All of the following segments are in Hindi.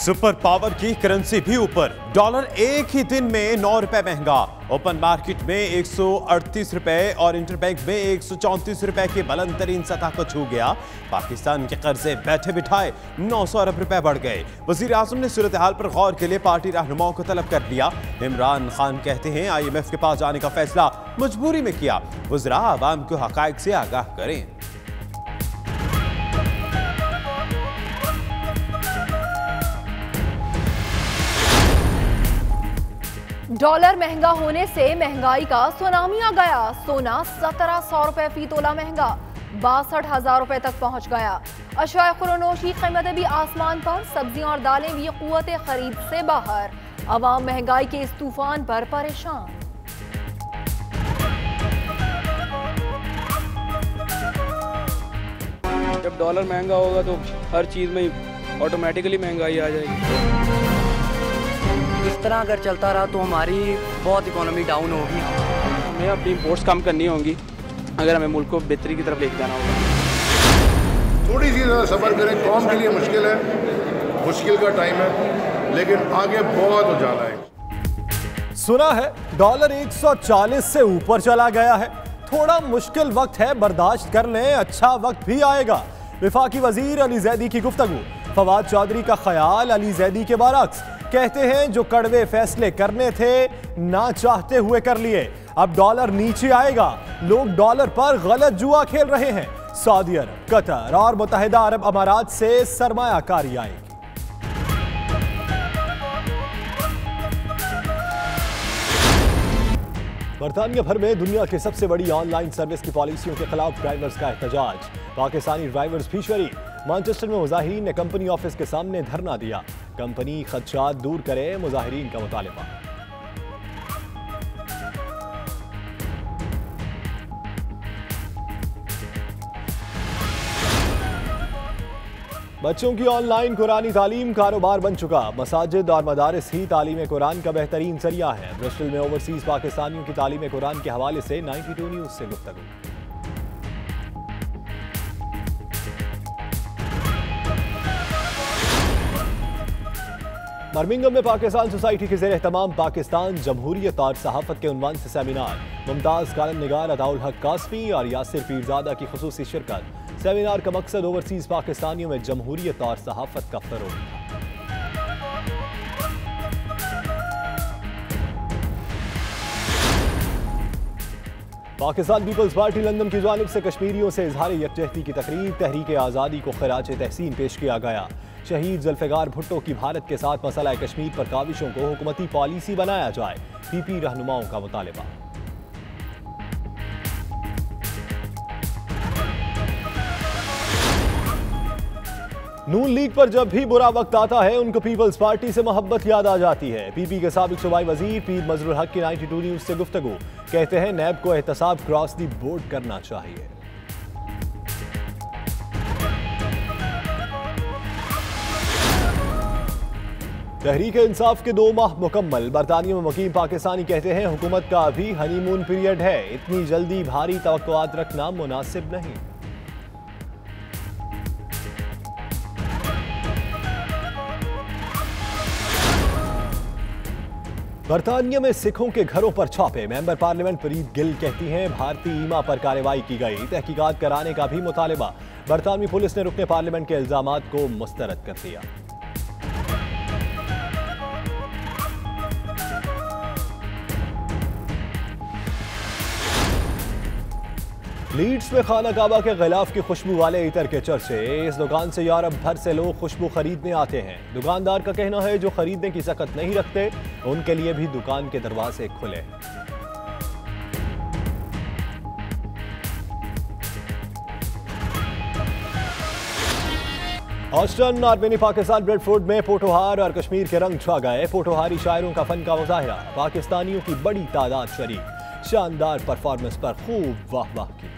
सुपर पावर की करेंसी भी ऊपर। डॉलर एक ही दिन में 9 रुपए महंगा। ओपन मार्केट में 138 रुपए और इंटरबैंक में 134 रुपए की बुलंद तरीन सतह को छू गया। पाकिस्तान के कर्जे बैठे बिठाए 900 अरब रुपए बढ़ गए। वजीर आजम ने सूरत हाल पर गौर के लिए पार्टी रहनुमाओं को तलब कर लिया। इमरान खान कहते हैं IMF के पास जाने का फैसला मजबूरी में किया। वज़रा आवाम को हकायक से आगाह करें। डॉलर महंगा होने से महंगाई का सुनामी आ गया। सोना 1700 रुपए फी तोला महंगा 62,000 रुपए तक पहुंच गया। अशिया खुरोनोश की कीमतें भी आसमान पर। सब्जियां और दालें भी कुव्वत खरीद से बाहर। अवाम महंगाई के इस तूफान पर परेशान। जब डॉलर महंगा होगा तो हर चीज़ में ऑटोमेटिकली महंगाई आ जाएगी। इस तरह अगर चलता रहा तो हमारी बहुत इकोनॉमी डाउन होगी। हमें अपनी इम्पोर्ट्स कम करनी होंगी अगर हमें मुल्क को बेहतरी की तरफ लेके जाना होगा। थोड़ी सी ज़्यादा सब्र करें। कौम के लिए मुश्किल है, मुश्किल का टाइम है, लेकिन आगे बहुत उजाला है। सुना है डॉलर 140 से ऊपर चला गया है। थोड़ा मुश्किल वक्त है, बर्दाश्त कर लें, अच्छा वक्त भी आएगा। विफाकी वजीर अली जैदी की गुफ्तगू। फवाद चौधरी का ख्याल अली जैदी के बरअक्स। कहते हैं जो कड़वे फैसले करने थे ना चाहते हुए कर लिए। अब डॉलर नीचे आएगा। लोग डॉलर पर गलत जुआ खेल रहे हैं। सऊदी अरब, कतर और मुत्तहिदा अरब अमारात से सरमायाकारी आएगी। बरतानिया भर में दुनिया की सबसे बड़ी ऑनलाइन सर्विस की पॉलिसियों के खिलाफ ड्राइवर्स का एहतजाज। पाकिस्तानी ड्राइवर्स भी शरीक। मैनचेस्टर में मुजाहिरीन ने कंपनी ऑफिस के सामने धरना दिया। कंपनी खदशात दूर करे, मुजाहिरीन का मुतालिबा। बच्चों की ऑनलाइन कुरानी तालीम कारोबार बन चुका। मसाजिद और मदारिस ही तालीम कुरान का बेहतरीन जरिया है। ब्रिस्टल में ओवरसीज पाकिस्तानियों की तालीम कुरान के हवाले से 92 न्यूज से गुफ्तगू। बर्मिंघम में पाकिस्तान सोसाइटी के ज़ेर एहतमाम पाकिस्तान जमहूरियत और सहाफत के उन्वान से सेमिनार। मुमताज़ कालम निगार अताउल हक कासमी और यासिर पीरजादा की खुसूसी शिरकत। सेमिनार का मकसद ओवरसीज पाकिस्तानियों में जमहूरियत और सहाफत का फरोग था। पाकिस्तान पीपल्स पार्टी लंदन की जानिब से कश्मीरियों से इजहार यकजहती की तकरीर। तहरीक आज़ादी को खिराज तहसीन पेश किया गया। शहीद जुल्फ़िकार भुट्टो की भारत के साथ मसला कश्मीर पर काविशों को हुकूमती पॉलिसी बनाया जाए। PP रहनुमाओं का मुतालिबा। नून लीग पर जब भी बुरा वक्त आता है उनको पीपल्स पार्टी से मोहब्बत याद आ जाती है। PP के साबिक सूबाई वजीर पीर मजरूल हक की 92 न्यूज से गुफ्तगू। कहते हैं नैब को एहतसाब क्रॉस दी बोर्ड करना चाहिए। तहरीक इंसाफ के 2 माह मुकम्मल। बरतानिया में मुकीम पाकिस्तानी कहते हैं हुकूमत का अभी हनीमून पीरियड है। इतनी जल्दी भारी तवक्कुआत रखना मुनासिब नहीं। बरतानिया में सिखों के घरों पर छापे। मेंबर पार्लियामेंट फरीद गिल कहती हैं भारतीय ईमा पर कार्रवाई की गई। तहकीकात कराने का भी मुतालिबा। बरतानवी पुलिस ने रुकने पार्लियामेंट के इल्जामात को मुस्तरद कर दिया। लीड्स में खाना काबा के गिलाफ की खुशबू वाले इतर के चर्चे। इस दुकान से यूरोप भर से लोग खुशबू खरीदने आते हैं। दुकानदार का कहना है जो खरीदने की सकत नहीं रखते उनके लिए भी दुकान के दरवाजे खुले। ऑस्टन और मिनी पाकिस्तान ब्रेडफोर्ड में पोटोहार और कश्मीर के रंग छा गए। पोटोहारी शायरों का फन का मुजाहिरा। पाकिस्तानियों की बड़ी तादाद शरीक। शानदार परफॉर्मेंस पर खूब वाह वाह की।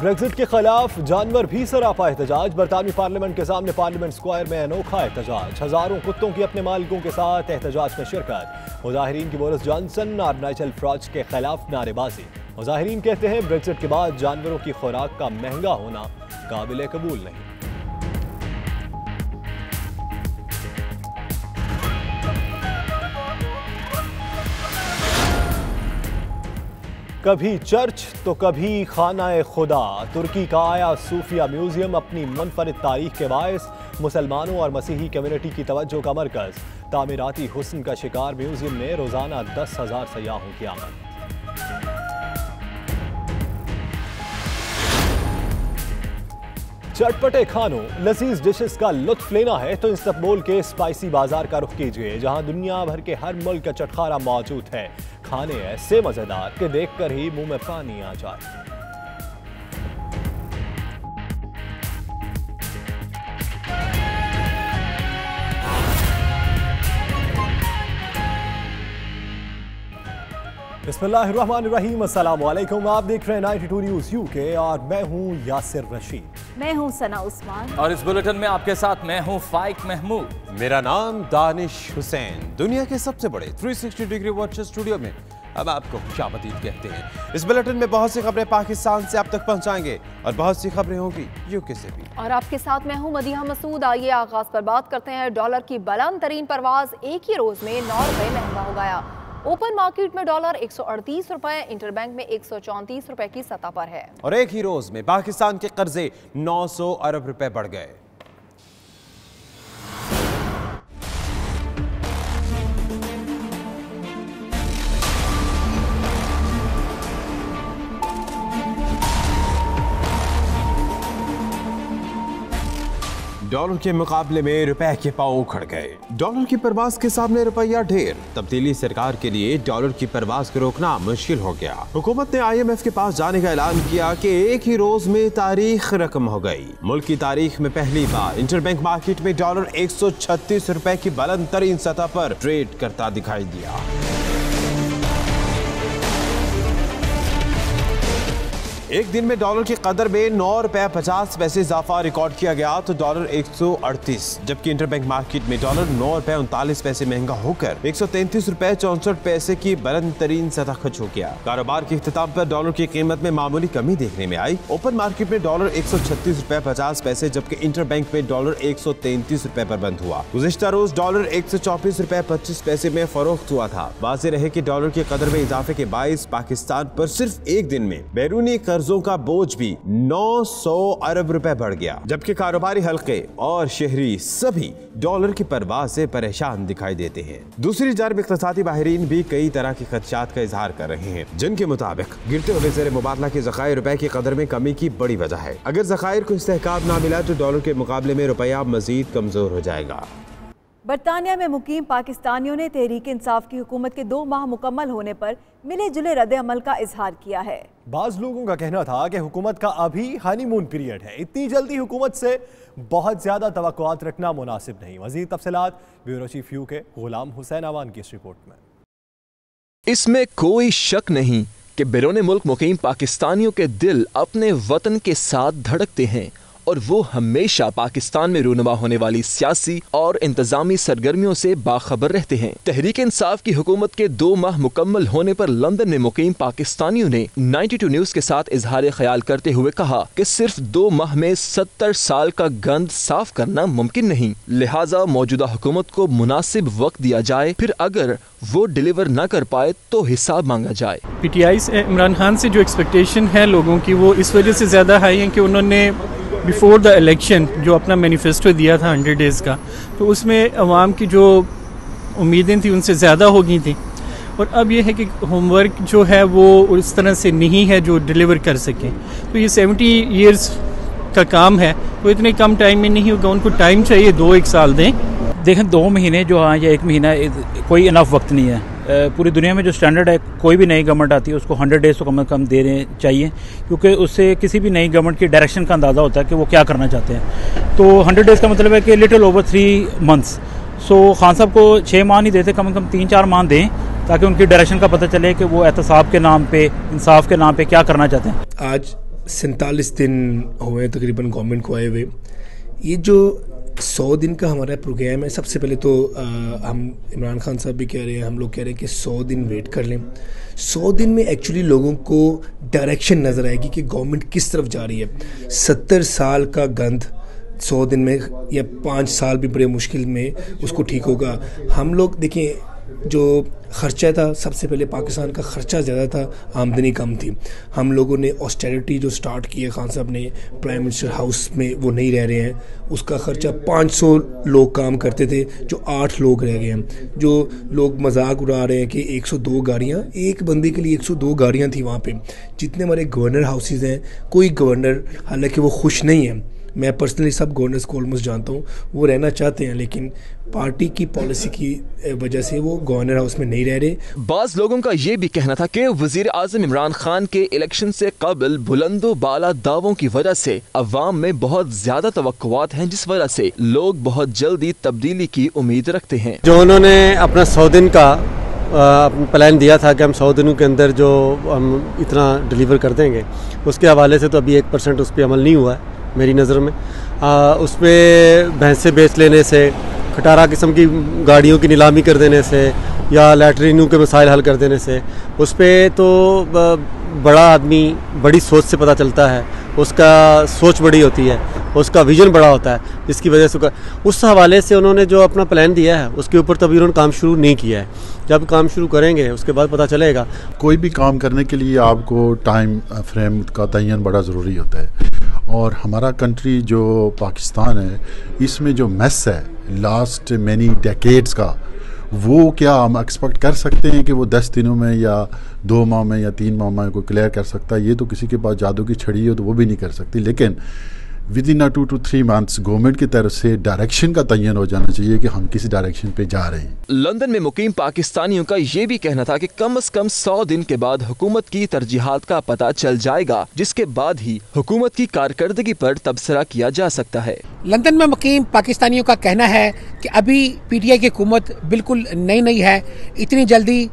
ब्रेक्जिट के खिलाफ जानवर भी सरापा एहतजाज। बरतानवी पार्लियामेंट के सामने पार्लियामेंट स्क्वायर में अनोखा एहतजाज। हजारों कुत्तों की अपने मालिकों के साथ एहतजाज में शिरकत। मुजाहिरीन की बोरिस जॉनसन और नाइजेल फराज के खिलाफ नारेबाजी। मुजाहिरीन कहते हैं ब्रेक्जिट के बाद जानवरों की खुराक का महंगा होना काबिल कबूल नहीं। कभी चर्च तो कभी खाना-ए खुदा। तुर्की का आया सूफिया म्यूजियम अपनी मुनफरिद तारीख के बायस मुसलमानों और मसीही कम्युनिटी की तवज्जो का मरकज। तामीराती हुस्न का शिकार म्यूजियम में रोजाना 10,000 सयाहों की आमद। चटपटे खानों लजीज डिशेस का लुत्फ लेना है तो इस्तंबुल के स्पाइसी बाजार का रुख कीजिए, जहां दुनिया भर के हर मुल्क का चटखारा मौजूद है। खाने ऐसे मजेदार कि देखकर ही मुंह में पानी आ जाए। बिस्मिल्लाहिर्रहमानिर्रहीम, अस्सलाम वालेकुम। आप देख रहे हैं 92 न्यूज़ यूके और मैं हूं यासिर रशीद। मैं हूं सना उस्मान और इस बुलेटिन में आपके साथ मैं हूं फाइक महमूद। मेरा नाम दानिश हुसैन। दुनिया के सबसे बड़े 360 डिग्री वॉच स्टूडियो में अब आपको खुशामदीद कहते हैं। इस बुलेटिन में बहुत सी खबरें पाकिस्तान से आप तक पहुंचाएंगे और बहुत सी खबरें होंगी यूके से भी। और आपके साथ मैं हूं मदीहा मसूद। आइए आगाज पर बात करते हैं। डॉलर की बुलंद तरीन परवाज एक ही रोज में 9 रुपए महंगा हो गया। ओपन मार्केट में डॉलर 138 रुपए, इंटरबैंक में 134 रुपए की सतह पर है। और एक ही रोज में पाकिस्तान के कर्जे 900 अरब रुपए बढ़ गए। डॉलर के मुकाबले में रुपए के पांव उखड़ गए। डॉलर की परवाज के सामने रुपया ढेर। तब्दीली सरकार के लिए डॉलर की परवाज को रोकना मुश्किल हो गया। हुकूमत ने IMF के पास जाने का ऐलान किया कि एक ही रोज में तारीख रकम हो गई। मुल्क की तारीख में पहली बार इंटरबैंक मार्केट में डॉलर 136 रुपए की बुलंद तरीन सतह पर ट्रेड करता दिखाई दिया। एक दिन में डॉलर की कदर में 9 रुपए 50 पैसे इजाफा रिकॉर्ड किया गया तो डॉलर 138, जबकि इंटरबैंक मार्केट में डॉलर 9 रुपए 39 पैसे महंगा होकर 133 रुपए 64 पैसे की बुलंद तरीन सतह को छू गया। कारोबार के इख्तिताम पर डॉलर की कीमत में मामूली कमी देखने में आई। ओपन मार्केट में डॉलर 136 रुपए 50 पैसे जबकि इंटरबैंक में डॉलर 133 रुपए पर बंद हुआ। गुज़िश्ता रोज डॉलर 124 रुपए 25 पैसे में फरोख्त हुआ था। वाज़ेह रहे कि डॉलर की कदर में इजाफे के बाइस पाकिस्तान पर सिर्फ एक दिन में बैरूनी कर्जों का बोझ भी 900 अरब रुपए बढ़ गया, जबकि कारोबारी हल्के और शहरी सभी डॉलर की परवाज से परेशान दिखाई देते हैं। दूसरी जानब इक़्तिसादी माहिरीन भी कई तरह के खदशात का इजहार कर रहे हैं, जिनके मुताबिक गिरते हुए ज़ेर मुबादला के ज़खायर रुपए की कदर में कमी की बड़ी वजह है। अगर ज़खायर को इस्तेहकाम ना मिला तो डॉलर के मुकाबले में रुपया मजीद कमजोर हो जाएगा। बरतानिया में मुकीम पाकिस्तानियों ने तहरीक इंसाफ की हुकूमत के 2 माह मुकम्मल होने पर मिले जुले रद्द अमल का इजहार किया है। बाज़ लोगों का कहना था कि हुकूमत का अभी हनीमून पीरियड है, इतनी जल्दी हुकूमत से बहुत ज्यादा तवक्कुआत रखना मुनासिब नहीं। मज़ीद तफसीलात bureau chief UK Ghulam Hussain Awan की इस रिपोर्ट में। इसमें कोई शक नहीं कि बैरून मुल्क मुकीम पाकिस्तानियों के दिल अपने वतन के साथ धड़कते हैं और वो हमेशा पाकिस्तान में रूनुमा होने वाली सियासी और इंतजामी सरगर्मियों से बाखबर रहते हैं। तहरीक इंसाफ की हुकूमत के 2 माह मुकम्मल होने पर लंदन में मुकीम पाकिस्तानियों ने 92 न्यूज़ के साथ इजहार ख्याल करते हुए कहा कि सिर्फ 2 माह में 70 साल का गंद साफ करना मुमकिन नहीं, लिहाजा मौजूदा हुकूमत को मुनासिब वक्त दिया जाए, फिर अगर वो डिलीवर न कर पाए तो हिसाब मांगा जाए। PTI से इमरान खान से जो एक्सपेक्टेशन है लोगों की वो इस वजह से ज़्यादा हाई है कि उन्होंने बिफोर द इलेक्शन जो अपना मैनिफेस्टो दिया था 100 डेज़ का, तो उसमें अवाम की जो उम्मीदें थी उनसे ज़्यादा हो गई थी। और अब ये है कि होमवर्क जो है वो उस तरह से नहीं है जो डिलीवर कर सकें। तो ये 70 ईयर्स का काम है, तो इतने कम टाइम में नहीं होगा, उनको टाइम चाहिए, 2-1 साल दें। देखें 2 महीने जो हाँ या 1 महीना कोई इनफ वक्त नहीं है। पूरी दुनिया में जो स्टैंडर्ड है, कोई भी नई गवर्नमेंट आती है उसको 100 डेज़ तो कम से कम देने चाहिए, क्योंकि उससे किसी भी नई गवर्नमेंट की डायरेक्शन का अंदाज़ा होता है कि वो क्या करना चाहते हैं। तो 100 डेज़ का मतलब है कि लिटिल ओवर 3 मंथ्स। सो खान साहब को 6 माह नहीं देते, कम से कम 3-4 माह दें ताकि उनकी डायरेक्शन का पता चले कि वो एहतसाब के नाम पे, इंसाफ के नाम पे क्या करना चाहते हैं। आज 47 दिन हुए तकरीबन गवर्नमेंट को आए हुए। ये जो 100 दिन का हमारा प्रोग्राम है, सबसे पहले तो हम इमरान खान साहब भी कह रहे हैं, हम लोग कह रहे हैं कि 100 दिन वेट कर लें। 100 दिन में एक्चुअली लोगों को डायरेक्शन नज़र आएगी कि गवर्नमेंट किस तरफ जा रही है। 70 साल का गंद 100 दिन में या 5 साल भी बड़े मुश्किल में उसको ठीक होगा। हम लोग देखें, जो ख़र्चा था, सबसे पहले पाकिस्तान का ख़र्चा ज़्यादा था, आमदनी कम थी। हम लोगों ने ऑस्टेरिटी जो स्टार्ट की है, खान साहब ने प्राइम मिनिस्टर हाउस में वो नहीं रह रहे हैं, उसका ख़र्चा 500 लोग काम करते थे जो 8 लोग रह गए हैं। जो लोग मजाक उड़ा रहे हैं कि 102 गाड़ियाँ, एक बंदे के लिए 102 गाड़ियाँ थी वहाँ पे। जितने हमारे गवर्नर हाउसेज हैं, कोई गवर्नर हालांकि वो खुश नहीं है, मैं पर्सनली सब गवर्नर्स को ऑलमोस्ट जानता हूँ, वो रहना चाहते हैं, लेकिन पार्टी की पॉलिसी की वजह से वो गवर्नर हाउस में नहीं रह रहे। बाज लोगों का ये भी कहना था कि वजीर आजम इमरान खान के इलेक्शन से कबल बुलंदो बाला दावों की वजह से अवाम में बहुत ज्यादा तवक्कुआत हैं, जिस वजह से लोग बहुत जल्दी तब्दीली की उम्मीद रखते हैं। जो उन्होंने अपना 100 दिन का प्लान दिया था कि हम 100 दिनों के अंदर जो हम इतना डिलीवर कर देंगे, उसके हवाले से तो अभी 1% उस पर अमल नहीं हुआ है मेरी नज़र में। उस पर भैंसे बेच लेने से, खटारा किस्म की गाड़ियों की नीलामी कर देने से, या लैटरिनों के मसाइल हल कर देने से, उस पर तो बड़ा आदमी बड़ी सोच से पता चलता है, उसका सोच बड़ी होती है, उसका विजन बड़ा होता है, जिसकी वजह से उस हवाले से उन्होंने जो अपना प्लान दिया है उसके ऊपर तभी उन्होंने काम शुरू नहीं किया है। जब काम शुरू करेंगे उसके बाद पता चलेगा। कोई भी काम करने के लिए आपको टाइम फ्रेम का तयन बड़ा ज़रूरी होता है, और हमारा कंट्री जो पाकिस्तान है, इसमें जो मेस है लास्ट मैनी डेकेड्स का, वो क्या हम एक्सपेक्ट कर सकते हैं कि वो 10 दिनों में या 2 माह में या 3 माह में कोई क्लियर कर सकता है? ये तो किसी के पास जादू की छड़ी हो तो वो भी नहीं कर सकती। लेकिन with in 2 to 3 months government की तरफ से डायरेक्शन का तयन हो जाना चाहिए कि हम किसी डायरेक्शन पे जा रहे हैं। लंदन में मुकीम पाकिस्तानियों का ये भी कहना था कि कम से कम 100 दिन के बाद हुकूमत की तरजीहात का पता चल जाएगा, जिसके बाद ही हुकूमत की कारकर्दगी पर तबसरा किया जा सकता है। लंदन में मुकीम पाकिस्तानियों का कहना है कि अभी PTI की हुकूमत बिल्कुल नई है, इतनी जल्दी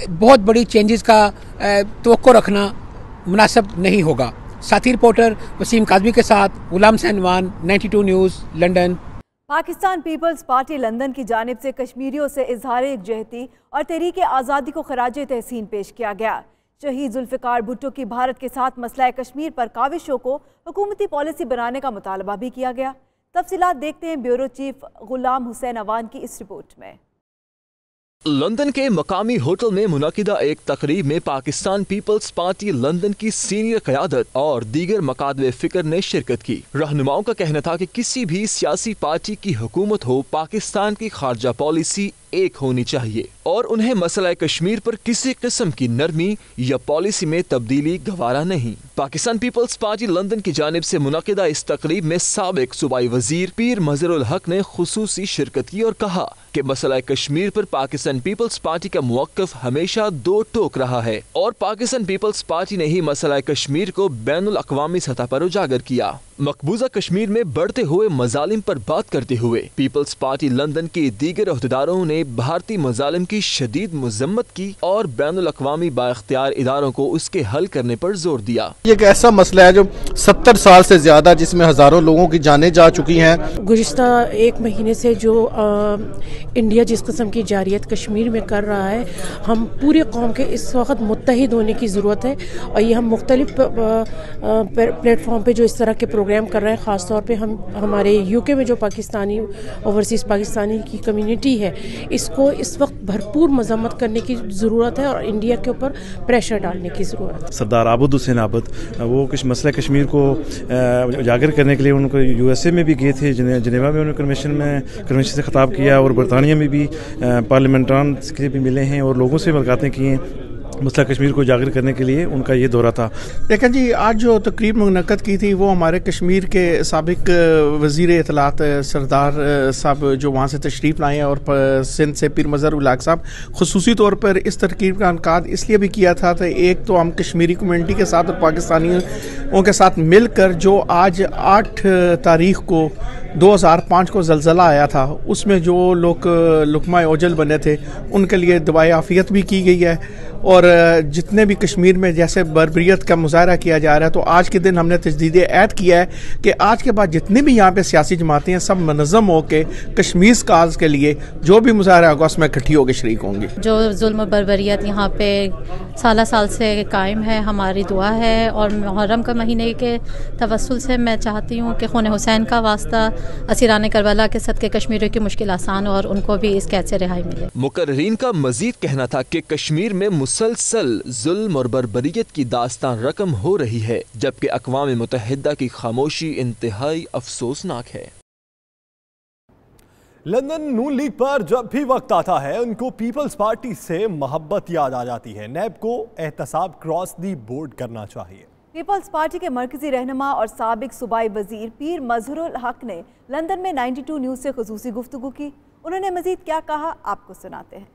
बहुत बड़ी चेंजेस का तवक्को रखना मुनासिब नहीं होगा। साथी रिपोर्टर वसीम काज़मी के साथ Ghulam Sainwan, 92 news, London. Pakistan Peoples Party London की जानिब से कश्मीरियों से इजहार यकजहती और तहरीक आज़ादी को खराजे तहसीन पेश किया गया। शहीद जुल्फ़िकार भुट्टो की भारत के साथ मसला कश्मीर पर काविशों को हुकूमती पॉलिसी बनाने का मुतालबा भी किया गया। तफसीलात देखते हैं ब्यूरो चीफ गुलाम हुसैन अवान की इस रिपोर्ट में। लंदन के मकामी होटल में मुनकिदा एक तकरीब में पाकिस्तान पीपल्स पार्टी लंदन की सीनियर क़यादत और दीगर मकादवे फिक्र ने शिरकत की। रहनुमाओं का कहना था कि किसी भी सियासी पार्टी की हुकूमत हो, पाकिस्तान की खारजा पॉलिसी एक होनी चाहिए और उन्हें मसला कश्मीर पर किसी किस्म की नरमी या पॉलिसी में तब्दीली गवारा नहीं। पाकिस्तान पीपल्स पार्टी लंदन की जानिब से मुनकिदा इस तकरीब में साबिक सूबाई वजीर पीर मजहरुल हक ने खुसूसी शिरकत की और कहा कि मसला कश्मीर पर पाकिस्तान पीपल्स पार्टी का मौक़िफ़ हमेशा दो टोक रहा है और पाकिस्तान पीपल्स पार्टी ने ही मसला कश्मीर को बैनुल अक़वामी सतह पर उजागर किया। मकबूजा कश्मीर में बढ़ते हुए मजालिम पर बात करते हुए पीपल्स पार्टी लंदन के दीगर अहदेदारों ने भारतीय मजालिम की शदीद मजम्मत की और बैनुल अक़वामी बाइख्तियार इदारों को उसके हल करने पर जोर दिया। ये एक ऐसा मसला है जो 70 साल से ज्यादा, जिसमें हजारों लोगों की जानें जा चुकी हैं। गुज़िश्ता 1 महीने से जो इंडिया जिस किस्म की जारियत कश्मीर में कर रहा है, हम पूरी कौम के इस वक्त मुत्तहिद होने की ज़रूरत है और ये हम मुख्तलिफ प्लेटफॉर्म पे जो इस तरह के प्रोग्राम कर रहे हैं, ख़ास तौर पे हम हमारे UK में जो पाकिस्तानी ओवरसीज़ पाकिस्तानी की कम्युनिटी है, इसको इस वक्त भरपूर मजम्मत करने की ज़रूरत है और इंडिया के ऊपर प्रेशर डालने की ज़रूरत है। सरदार आबद हुसैन आबद वो कुछ मसला कश्मीर को उजागर करने के लिए उनको USA में भी गए थे, जिनेवा में उन्होंने कन्वेंशन से खिताब किया और बरतानिया में भी पार्लियामेंटान के भी मिले हैं और लोगों से मुलाकातें की हैं। मसला कश्मीर को उजागर करने के लिए उनका ये दौरा था। लेकिन जी आज जो तकरीब मुनक्कद की थी वो हमारे कश्मीर के साबिक वज़ीर इत्तलात सरदार साहब जो वहाँ से तशरीफ़ लाए हैं और सिंध से पीर मजहरुल हक साहब खुसूसी तौर पर इस तकरीब का इनकाद इसलिए भी किया था तो एक तो हम कश्मीरी कम्यूनिटी के साथ और पाकिस्तानियों के साथ मिलकर जो आज 8 तारीख को 2005 को ज़लज़ला आया था, उसमें जो लोग लुकमा ओजल बने थे उनके लिए दुआए आफ़ियत भी की गई है और जितने भी कश्मीर में जैसे बर्बरियत का मुजाहरा किया जा रहा है, तो आज के दिन हमने तजदीद ऐद किया है कि आज के बाद जितनी भी यहाँ पे सियासी जमातें हैं सब मनज़्ज़म होकर कश्मीर काज के लिए जो भी मुजाहरा होगा उसमें इकट्ठी होकर शरीक होंगी। जो जुल्म बर्बरियत यहाँ पे साल से कायम है, हमारी दुआ है और मुहर्रम का महीने के तवस्सुल से मैं चाहती हूँ कि खून हुसैन का वास्ता असीरान करबला के सदके कश्मीरियों की मुश्किल आसान और उनको भी इस कैद से रिहाई मिले। मुकर्रीन का मजीद कहना था कि कश्मीर में मुसलसल जुल्म और बर्बरियत की दास्तान रकम हो रही है, जबकि अक़वाम मुत्तहिदा की खामोशी इंतहाई अफसोसनाक है। लंदन नून लीग पर जब भी वक्त आता है उनको पीपल्स पार्टी से मोहब्बत याद आ जाती है। नैब को एहतसाब क्रॉस दी बोर्ड करना चाहिए। पीपल्स पार्टी के मरकजी रहनुमा और साबिक सूबाई वजीर पीर मजहरुल हक ने लंदन में 92 न्यूज़ से खुसूसी गुफ्तगू की। उन्होंने मजीद क्या कहा, आपको सुनाते हैं।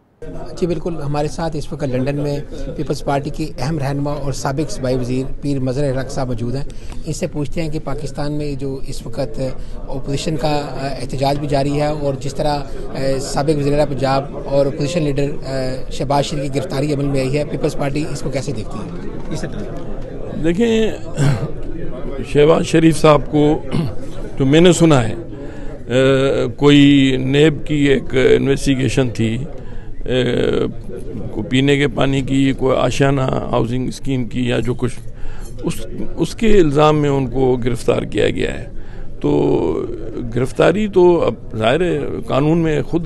जी बिल्कुल, हमारे साथ इस वक्त लंदन में पीपल्स पार्टी की अहम रहनुमा और साबिक सूबाई वजीर पीर मजहरुल हक साहब मौजूद हैं। इनसे पूछते हैं कि पाकिस्तान में जो इस वक्त अपोजिशन का एहतजाज भी जारी है और जिस तरह साबिक वज़ीर पंजाब और अपोजिशन लीडर शहबाज शरीफ की गिरफ्तारी अमल में आई है, पीपल्स पार्टी इसको कैसे देखती है? देखें, शहबाज शरीफ साहब को जो मैंने सुना है, कोई नेब की एक इन्वेस्टिगेशन थी, को पीने के पानी की, कोई आशियाना हाउसिंग स्कीम की या जो कुछ उसके इल्ज़ाम में उनको गिरफ़्तार किया गया है। तो गिरफ़्तारी तो अब ज़ाहिर है कानून में, खुद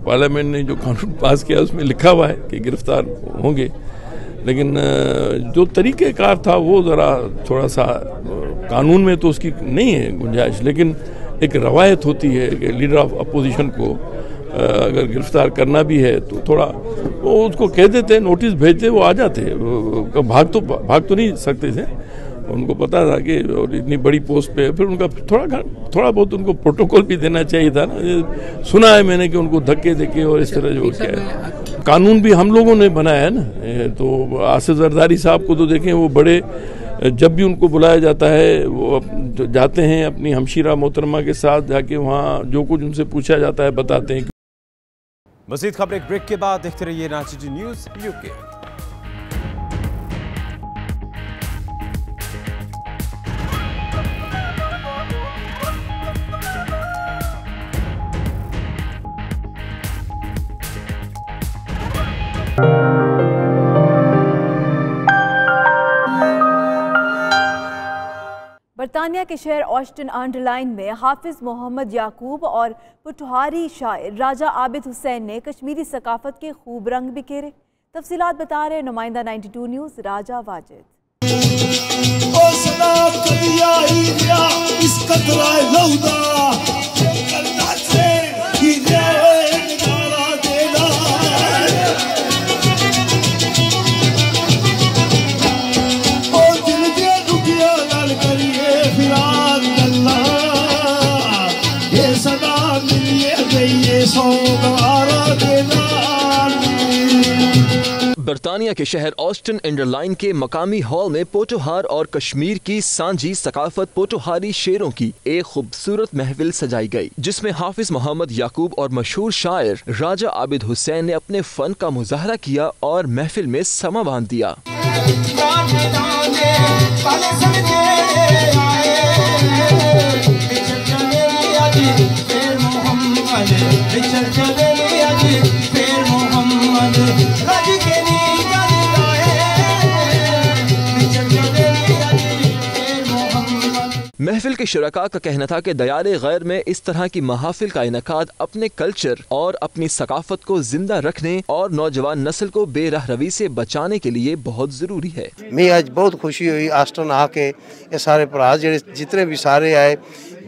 पार्लियामेंट ने जो कानून पास किया उसमें लिखा हुआ है कि गिरफ़्तार होंगे, लेकिन जो तरीक़ेकार था वो ज़रा थोड़ा सा कानून में तो उसकी नहीं है गुंजाइश, लेकिन एक रवायत होती है कि लीडर ऑफ अपोजिशन को अगर गिरफ्तार करना भी है तो थोड़ा वो उसको कह देते, नोटिस भेजते, वो आ जाते। भाग तो नहीं सकते थे, उनको पता था कि और इतनी बड़ी पोस्ट पे, फिर उनका थोड़ा बहुत उनको प्रोटोकॉल भी देना चाहिए था ना। सुना है मैंने कि उनको धक्के देके और इस तरह जो क्या है, कानून भी हम लोगों ने बनाया है ना। तो आसिफ जरदारी साहब को तो देखें, वो बड़े, जब भी उनको बुलाया जाता है वो जाते हैं अपनी हमशीरा मोहतरमा के साथ, जाके वहाँ जो कुछ उनसे पूछा जाता है बताते हैं। मज़ीद खबरें एक ब्रेक के बाद देखते रहिए रांची न्यूज़ यूके। बरतानिया के शहर ऑस्टिन अंडरलाइन में हाफिज मोहम्मद याकूब और पुटहारी शायर राजा आबिद हुसैन ने कश्मीरी सकाफत के खूब रंग बिखेरे। तफसीलात बता रहे नुमाइंदा 92 न्यूज़ राजा वाजिद। बरतानिया के शहर ऑस्टिन अंडरलाइन के मकामी हॉल में पोटोहार और कश्मीर की सांझी सकाफत पोटोहारी शेरों की एक खूबसूरत महफिल सजाई गई, जिसमें हाफिज मोहम्मद याकूब और मशहूर शायर राजा आबिद हुसैन ने अपने फन का मुजाहरा किया और महफिल में समा बांध दिया। महफिल के शुरका का कहना था कि दयारे गैर में इस तरह की महाफिल का इनकाद अपने कल्चर और अपनी सकाफत को जिंदा रखने और नौजवान नस्ल को बेरहरवी से बचाने के लिए बहुत जरूरी है। मैं आज बहुत खुशी हुई आस्टन आके, ये सारे भरा जितने भी सारे आए,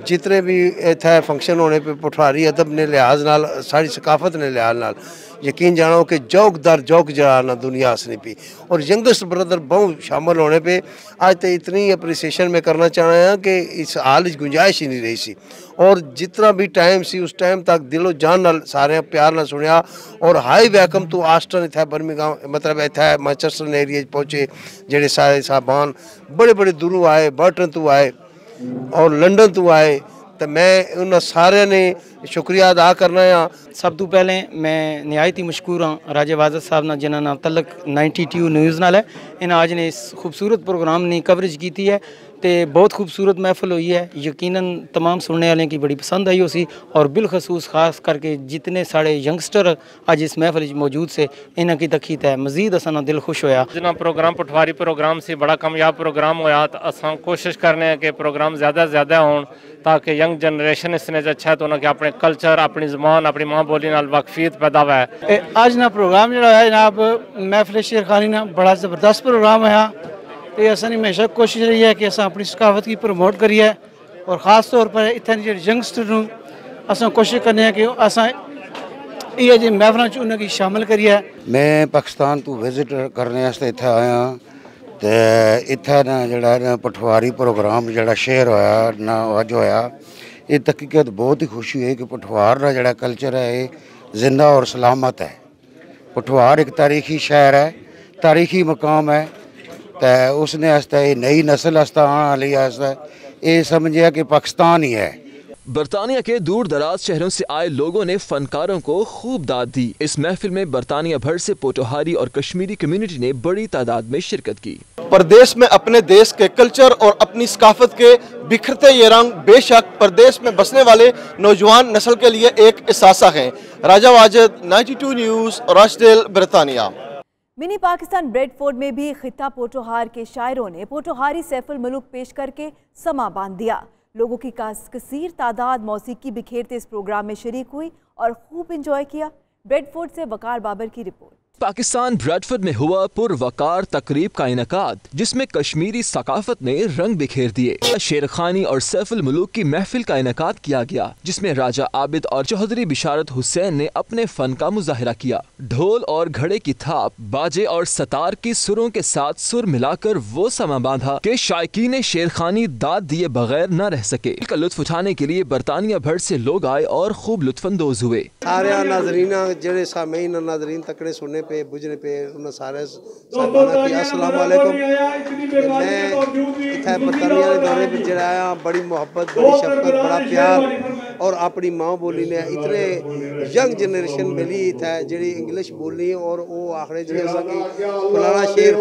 जितने भी इतना फंक्शन होने पे पुठारी अदब ने लिहाज नाल, सारी सकाफत ने लिहाज नाल यकीन जानो कि जौक दर जौक जराना दुनिया हंसनी पी, और यंगेस्ट ब्रदर बहुत शामिल होने पे आज तो इतनी अप्रिसिएशन में करना चाह रहे हैं कि इस हाल गुंजाइश ही नहीं रही सी। और जितना भी टाइम सी उस टाइम तक दिलो जान नाल सारे प्यार नाल सुनिया। और हाई वैलकम टू आस्टन इतना बर्मिंघम, मतलब इतना मैनचेस्टर एरिया पहुँचे जेडे सारे साहबान बड़े बड़े दूरों आए, बर्टन तो आए और लंडन तो आए, तो मैं उन्होंने सारे ने शुक्रिया अदा करना है। सब तो पहले मैं नहायत ही मशकूर हाँ राजा वाजद साहब ना जिन्होंने नाम तलक 92 न्यूज़ नाल है इन आज ने इस खूबसूरत प्रोग्राम ने कवरेज की है तो बहुत खूबसूरत महफिल हुई है। यकीनन तमाम सुनने वाले की बड़ी पसंद आई उसी और बिलखसूस खास करके जितने साढ़े यंगस्टर आज इस महफिल मौजूद से इन्हों की तखीत है मजीद असा दिल खुश होया। जना प्रोग्राम पटवारी प्रोग्राम से बड़ा कामयाब प्रोग्राम होया तो असा कोशिश करने हैं कि प्रोग्राम ज़्यादा से ज़्यादा हों ताकि यंग जनरेशन इसने अच्छा है तो उन्होंने अपने कल्चर अपनी ज़बान अपनी माँ बोली नाल वाकफियत पैदा हुआ है। आज ना प्रोग्राम जो है जनाब महफिल शेर खानी ना बड़ा ज़बरदस्त प्रोग्राम है तो असानी हमेशा कोशिश रही है कि अस अपनी सकाफत की प्रमोट करिए और ख़ास तौर पर इतने जो यंगस्टर अस कोशिश करने कि अस ये जो महफिलों उन्हें शामिल करिए। मैं पाकिस्तान तो विजिट करने इत्थे आया तो इत्थे ना जड़ा पटवारी प्रोग्राम जड़ा शेयर होया ना अज होया ये तहकीकत बहुत ही खुशी हुई कि पटवार का जड़ा कल्चर है ये जिंदा और सलामत है। पटवार एक तारीखी शहर है तारीखी मकाम है तो उसने ये नई नस्ल आने वाली ये समझिया कि पाकिस्तान ही है। बरतानिया के दूर दराज शहरों से आए लोगों ने फनकारों को खूब दाद दी। इस महफिल में बरतानिया भर से पोटोहारी और कश्मीरी कम्युनिटी ने बड़ी तादाद में शिरकत की। प्रदेश में अपने देश के कल्चर और अपनी सकाफत के बिखरते ये रंग बेशक प्रदेश में बसने वाले नौजवान नस्ल के लिए एक एहसासा है। राजा वाजिद 92 न्यूज़ राशडेल बरतानिया। मिनी पाकिस्तान ब्रेडफोर्ड में भी खिता पोटोहार के शायरों ने पोटोहारी सैफुल मुल्क पेश करके समा बांध दिया। लोगों की कसीर तादाद मौसीकी बिखेरते इस प्रोग्राम में शरीक हुई और खूब इंजॉय किया। ब्रेडफोर्ड से वकार बाबर की रिपोर्ट। पाकिस्तान ब्रेडफोर्ड में हुआ पुरवकार तकरीब का इनकाद जिसमें कश्मीरी सकाफत ने रंग बिखेर दिए। शेर खानी और सैफुल मुलूक की महफिल का इनकाद किया गया जिसमें राजा आबिद और चौधरी बिशारत हुसैन ने अपने फन का मुजाहिरा किया। ढोल और घड़े की थाप बाजे और सतार की सुरों के साथ सुर मिलाकर वो समा बांधा कि शायकीन शेर खानी दाद दिए बगैर न रह सके। का लुत्फ उठाने के लिए बरतानिया भर से लोग आए और खूब लुत्फानंदोज हुए। सारे नाजरीना जेड़े सामीन नाजरीन तकड़े सुनने पे बुझने पे उन्हें सारे साहबाना की अस्सलाम वालेकुम। मैं इत्थे बरतानिया के दौरे पर जरा आया बड़ी मोहब्बत बड़ी शफकत बड़ा प्यार और अपनी माँ बोली ने इतने यंग जनरेशन मिली इत्थे जेड़ी इंग्लिश बोलनी और वो आखिर जैसा कि फलाना शेर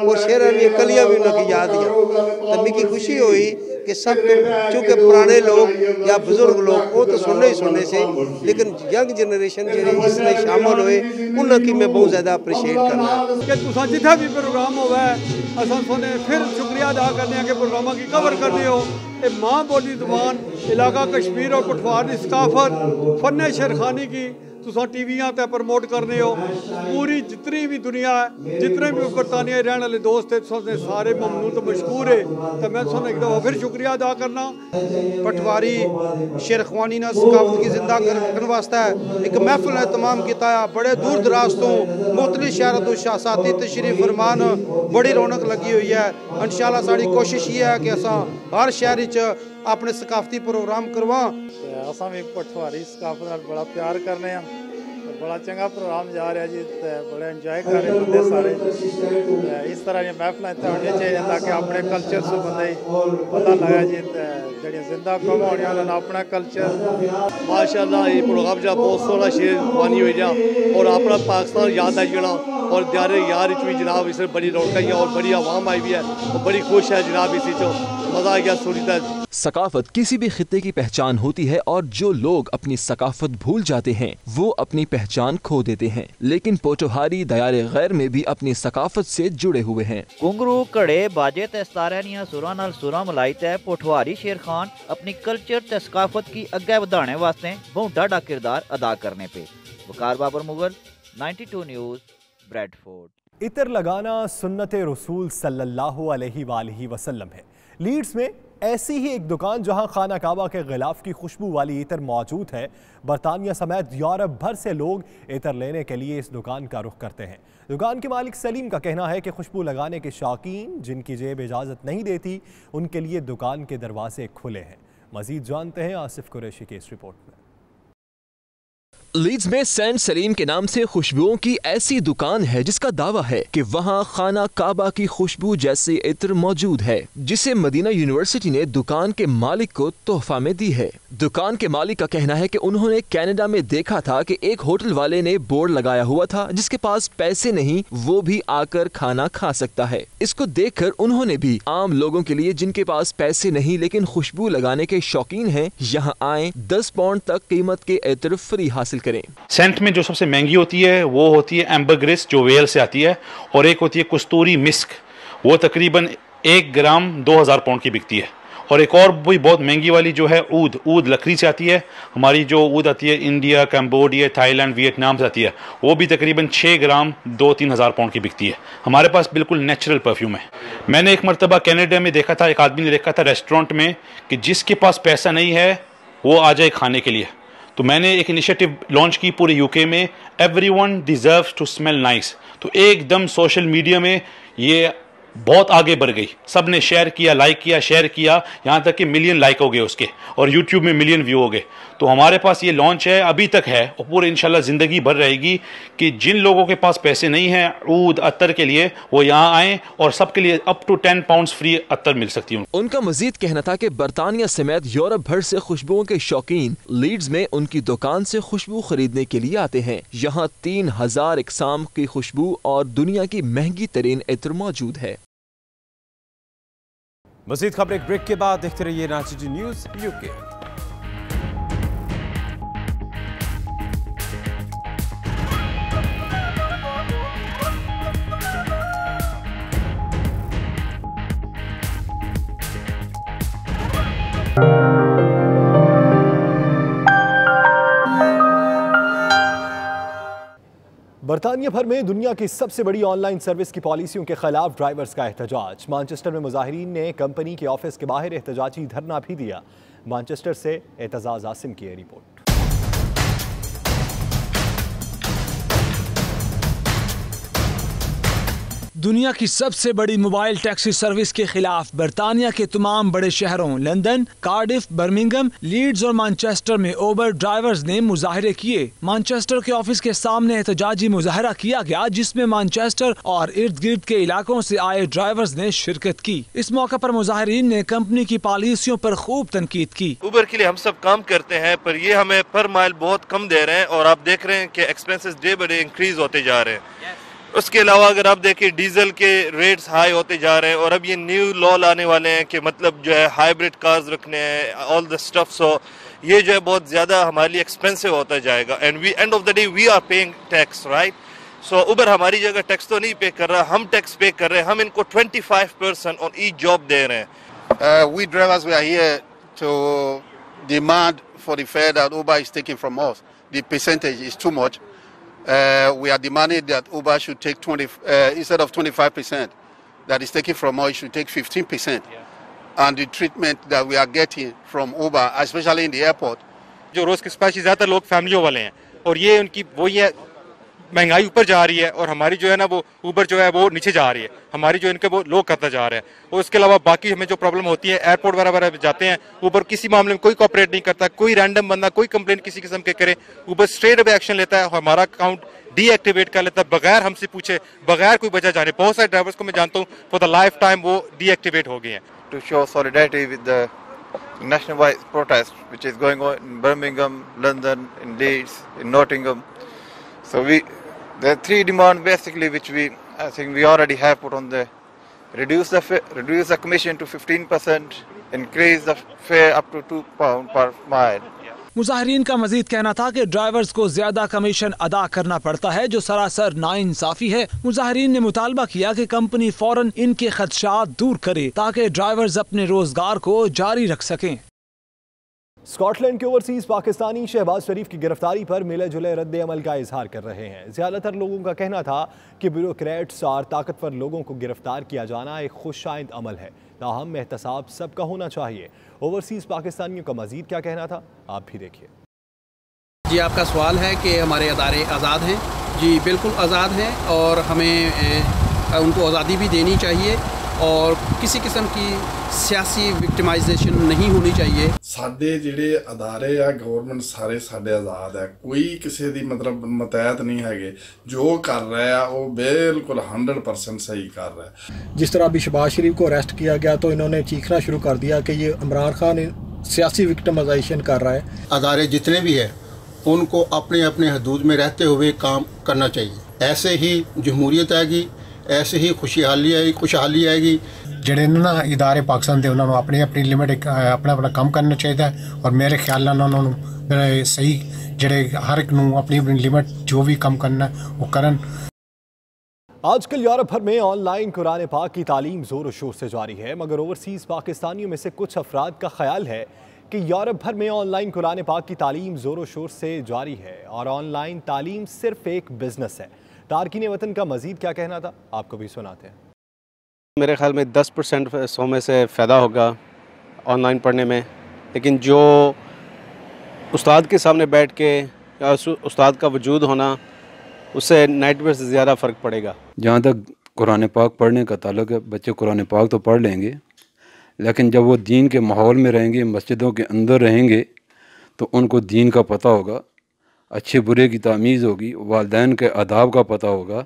और शेर दी कलियां भी उन्हें याद दिया तो मिकी खुशी हुई कि सब चूँकि पुराने लोग या बुजुर्ग लोग वो तो सुनने ही सुनने से लेकिन यंग जनरेशन जी इसमें शामिल हुए उनकी मैं बहुत ज़्यादा अप्रिशिएट करना कि तुसा जितना भी प्रोग्राम हुआ है असा सोने फिर शुक्रिया अदा करने के प्रोग्राम की कवर करनी हो। ये माँ बोली जुबान इलाका कश्मीर और पटवार की सकाफत फन शेरखानी की तुसा टीवियां ते प्रमोट करने हो। पूरी जितनी भी दुनिया है जितने भी बरतानिया रहने वाले दोस्त है सारे ममनून तो मशहूर है तो मैं एक दफ़ा फिर शुक्रिया अदा करना। पटवारी शेरखानी ने सकाफत की जिंदा करने वास्ते एक महफिल है तमाम किया बड़े दूर दराज तो मुख्तलिफ शहरों तो शासाती तशरीफ फरमान बड़ी रौनक लगी हुई है। इंशाल्लाह साड़ी कोशिश ये है कि असा हर शहर अपने सकाफती प्रोग्राम करवा। असा भी पटवारी सकाफत बड़ा प्यार करने बड़ा चंगा प्रोग्राम जा रहा जी बड़ा इंजॉय कर रहे बंदे सारे इस तरह ये महफिल इतने होनी चाहिए ताकि अपने कल्चर से बंदे पता लगा जी जी जिंदा कम होने वाले अपना कल्चर माशाल्लाह ये प्रोग्राम जो बहुत सोहना शेर बनी हुई जा और अपना पाकिस्तान याद आई जाना और प्यारे यार भी जनाब इस बड़ी रौनक है और बड़ी आवाम आई हुई है और बड़ी खुश है जनाब इसी चो मजा आ गया सुनी। सकाफत किसी भी खित्ते की पहचान होती है और जो लोग अपनी सकाफत भूल जाते हैं वो अपनी पहचान खो देते हैं लेकिन पोटोहारी दयारे गैर में भी अपनी सकाफत से जुड़े हुए हैं। घुंघरू घड़े बाजे ते सतारे दियां सुरां नाल सुरां मिलाई ते पोटोहारी शेर खान अपनी कल्चर ते सकाफत की अग्गे बढ़ाने वास्ते बहुत डाढ़ा किरदार अदा करने पे। वकार बाबर मुगल 92 न्यूज़ ब्रेडफोर्ड। इतर लगाना सुन्नत रसूल सल्लल्लाहु अलैहि वसल्लम है। लीड्स में ऐसी ही एक दुकान जहां खाना काबा के गिलाफ की खुशबू वाली इतर मौजूद है। बरतानिया समेत यूरोप भर से लोग इतर लेने के लिए इस दुकान का रुख करते हैं। दुकान के मालिक सलीम का कहना है कि खुशबू लगाने के शौकीन जिनकी जेब इजाज़त नहीं देती उनके लिए दुकान के दरवाजे खुले हैं। मजीद जानते हैं आसिफ कुरैशी की इस रिपोर्ट में। लीड्स में सेंट सलीम के नाम से खुशबुओं की ऐसी दुकान है जिसका दावा है कि वहाँ खाना काबा की खुशबू जैसे इत्र मौजूद है, जिसे मदीना यूनिवर्सिटी ने दुकान के मालिक को तोहफा में दी है। दुकान के मालिक का कहना है कि उन्होंने कनाडा में देखा था कि एक होटल वाले ने बोर्ड लगाया हुआ था जिसके पास पैसे नहीं वो भी आकर खाना खा सकता है। इसको देखकर उन्होंने भी आम लोगों के लिए जिनके पास पैसे नहीं लेकिन खुशबू लगाने के शौकीन हैं, यहाँ आए 10 पाउंड तक कीमत के इत्र फ्री हासिल करें। सेंट में जो सबसे महंगी होती है वो होती है एम्बरग्रिस जो वेल से आती है, और एक होती है कस्तूरी मिस्क, वो तकरीबन 1 ग्राम 2000 पाउंड की बिकती है। और एक और भी बहुत महंगी वाली जो है ऊद लकड़ी से आती है। हमारी जो ऊद आती है इंडिया, कंबोडिया, थाईलैंड, वियतनाम से आती है, वो भी तकरीबन 6 ग्राम 2-3 हज़ार पाउंड की बिकती है। हमारे पास बिल्कुल नेचुरल परफ्यूम है। मैंने एक मरतबा कनाडा में देखा था, एक आदमी ने देखा था रेस्टोरेंट में कि जिसके पास पैसा नहीं है वो आ जाए खाने के लिए। तो मैंने एक इनिशिएटिव लॉन्च की पूरे यूके में, everyone deserves to smell nice. तो एकदम सोशल मीडिया में ये बहुत आगे बढ़ गई, सब ने शेयर किया, लाइक किया, शेयर किया, यहाँ तक कि मिलियन लाइक हो गए उसके, और यूट्यूब में मिलियन व्यू हो गए। तो हमारे पास ये लॉन्च है, अभी तक है, और पूरे इंशाल्लाह ज़िंदगी भर रहेगी कि जिन लोगों के पास पैसे नहीं हैं ऊद अत्तर के लिए वो यहाँ आएँ, और सबके लिए अप टू 10 पाउंड्स फ्री अत्तर मिल सकती है। उनका मजीद कहना था कि बरतानिया समेत यूरोप भर से खुशबुओं के शौकीन लीड्स में उनकी दुकान से खुशबू खरीदने के लिए आते हैं। यहाँ 3000 इकसाम की खुशबू और दुनिया की महंगी तरीन इत्र मौजूद है। मज़ीद खबरें ब्रेक के बाद देखते रहिए नाचिटी न्यूज़ यूके। बरतानिया भर में दुनिया की सबसे बड़ी ऑनलाइन सर्विस की पॉलिसियों के खिलाफ ड्राइवर्स का एहतजाज। मानचेस्टर में मुजाहिरीन ने कंपनी के ऑफिस के बाहर एहतजाजी धरना भी दिया। मानचेस्टर से एतजाज आसिम की रिपोर्ट। दुनिया की सबसे बड़ी मोबाइल टैक्सी सर्विस के खिलाफ बरतानिया के तमाम बड़े शहरों लंदन, कार्डिफ, बर्मिंघम, लीड्स और मैनचेस्टर में ओबर ड्राइवर्स ने मुजाहरे किए। मैनचेस्टर के ऑफिस के सामने एहतजाजी मुजाहरा किया गया जिसमें मैनचेस्टर और इर्द गिर्द के इलाकों से आए ड्राइवर्स ने शिरकत की। इस मौके पर मुजाहिरीन ने कंपनी की पॉलिसियों पर खूब तनकीद की। उबर के लिए हम सब काम करते हैं पर ये हमें पर माइल बहुत कम दे रहे हैं, और आप देख रहे हैं कि expenses day by day increase होते जा रहे हैं। उसके अलावा अगर आप देखें डीजल के रेट्स हाई होते जा रहे हैं, और अब ये न्यू लॉ लाने वाले हैं कि मतलब जो है हाइब्रिड कार्स रखने हैं, ऑल द स्टफ। सो ये जो है बहुत ज़्यादा हमारे लिए एक्सपेंसिव होता जाएगा, and we end of the day we are paying tax, right. So Uber हमारी जगह टैक्स तो नहीं पे कर रहा, हम टैक्स पे कर रहे हैं। हम इनको 25% ऑन ईच जॉब दे रहे हैं। We drivers, we are here to demand for the fare that Uber is taking from us. The percentage is too much. We are demanding that Uber should take instead of 25% that is taken from us, it should take 15%. And the treatment that we are getting from Uber, especially in the airport. जो रोज के स्पेशली ज्यादातर लोग फैमिलियों वाले हैं, और ये उनकी वही है, महंगाई ऊपर जा रही है और हमारी जो है ना वो ऊबर जो है वो नीचे जा रही है, हमारी जो इनके वो लो करता जा रहे हैं। और उसके अलावा बाकी हमें जो प्रॉब्लम होती है एयरपोर्ट वगैरह जाते हैं, ऊबर किसी मामले में कोई कोऑपरेट नहीं करता, कोई रैंडम बंदा कोई कंप्लेंट किसी किस्म के करे ऊबर स्ट्रेट अवे एक्शन लेता है, हमारा अकाउंट डीएक्टिवेट कर लेता है बगैर हमसे पूछे, बगैर कोई वजह जाने। बहुत सारे ड्राइवर्स को मैं जानता हूँ फॉर द लाइफ टाइम वो डीएक्टिवेट हो गए हैं। To show solidarity with the nationwide protest which is going on in Birmingham, London, in Leeds, in Nottingham. So there are 3 demands basically which I think we already have put on the reduce the commission to 15%, increase the fare up to £2 per mile. मुजाहिरीन का मजीद कहना था कि ड्राइवर्स को ज्यादा कमीशन अदा करना पड़ता है जो सरासर नाइंसाफी है। मुजाहिरीन ने मुतालबा किया कि कंपनी फौरन इनके खदशात दूर करे ताकि ड्राइवर्स अपने रोजगार को जारी रख सकें। स्कॉटलैंड के ओवरसीज पाकिस्तानी शहबाज शरीफ की गिरफ्तारी पर मिले जुले रद्द अमल का इजहार कर रहे हैं। ज़्यादातर लोगों का कहना था कि ब्यूरोक्रेट्स और ताकतवर लोगों को गिरफ्तार किया जाना एक खुशाइंद अमल है, ताहम एहतसाब सबका होना चाहिए। ओवरसीज पाकिस्तानियों का मजीद क्या कहना था आप भी देखिए। जी आपका सवाल है कि हमारे अदारे आज़ाद हैं। जी बिल्कुल आज़ाद हैं और हमें उनको आज़ादी भी देनी चाहिए। और किसी किस्म की सियासी विक्टिमाइजेशन नहीं होनी चाहिए। साडे जिहड़े अदारे आ गवर्नमेंट सारे साडे आज़ाद है, कोई किसी दी मतलब मतहत नहीं है, जो कर रहा है वो बिल्कुल 100% सही कर रहा है। जिस तरह अभी शहबाज शरीफ को अरेस्ट किया गया तो इन्होंने चीखना शुरू कर दिया कि ये इमरान खान सियासी विक्टिमाइजेशन कर रहा है। अदारे जितने भी हैं उनको अपने अपने हदूद में रहते हुए काम करना चाहिए। ऐसे ही जमहूरियत आएगी, ऐसे ही खुशहाली आएगी। ਜਿਹੜੇ ਨਾ ਇਦਾਰੇ ਪਾਕਿਸਤਾਨ ਦੇ ਉਹਨਾਂ ਨੂੰ ਆਪਣੀ ਆਪਣੀ ਲਿਮਿਟ ਆਪਣਾ ਕੰਮ ਕਰਨਾ ਚਾਹੀਦਾ और मेरे ख्याल ਨਾਲ ਉਹਨਾਂ ਨੂੰ ਸਹੀ ਜਿਹੜੇ हर एक ਨੂੰ अपनी अपनी लिमिट जो भी काम करना वो करन। आजकल यूरोप भर में ऑनलाइन कुरान पाक की तालीम जोर शोर से जारी है, मगर ओवरसीज़ पाकिस्तानियों में से कुछ अफराद का ख्याल है कि यूरोप भर में ऑनलाइन कुरान पाक की तालीम जोर शोर से जारी है और ऑनलाइन तालीम सिर्फ एक बिजनेस है। तारकीन वतन का मजीद क्या कहना था, आपको भी सुनाते हैं। मेरे ख्याल में 10% 100 में से फ़ायदा होगा ऑनलाइन पढ़ने में, लेकिन जो उस्ताद के सामने बैठ के या उस्ताद का वजूद होना, उससे 90% से ज़्यादा फ़र्क पड़ेगा। जहाँ तक कुरान पाक पढ़ने का ताल्लुक़ है, बच्चे कुरान पाक तो पढ़ लेंगे, लेकिन जब वो दीन के माहौल में रहेंगे, मस्जिदों के अंदर रहेंगे, तो उनको दीन का पता होगा, अच्छे बुरे की तमीज़ होगी, वालिदैन के आदाब का पता होगा।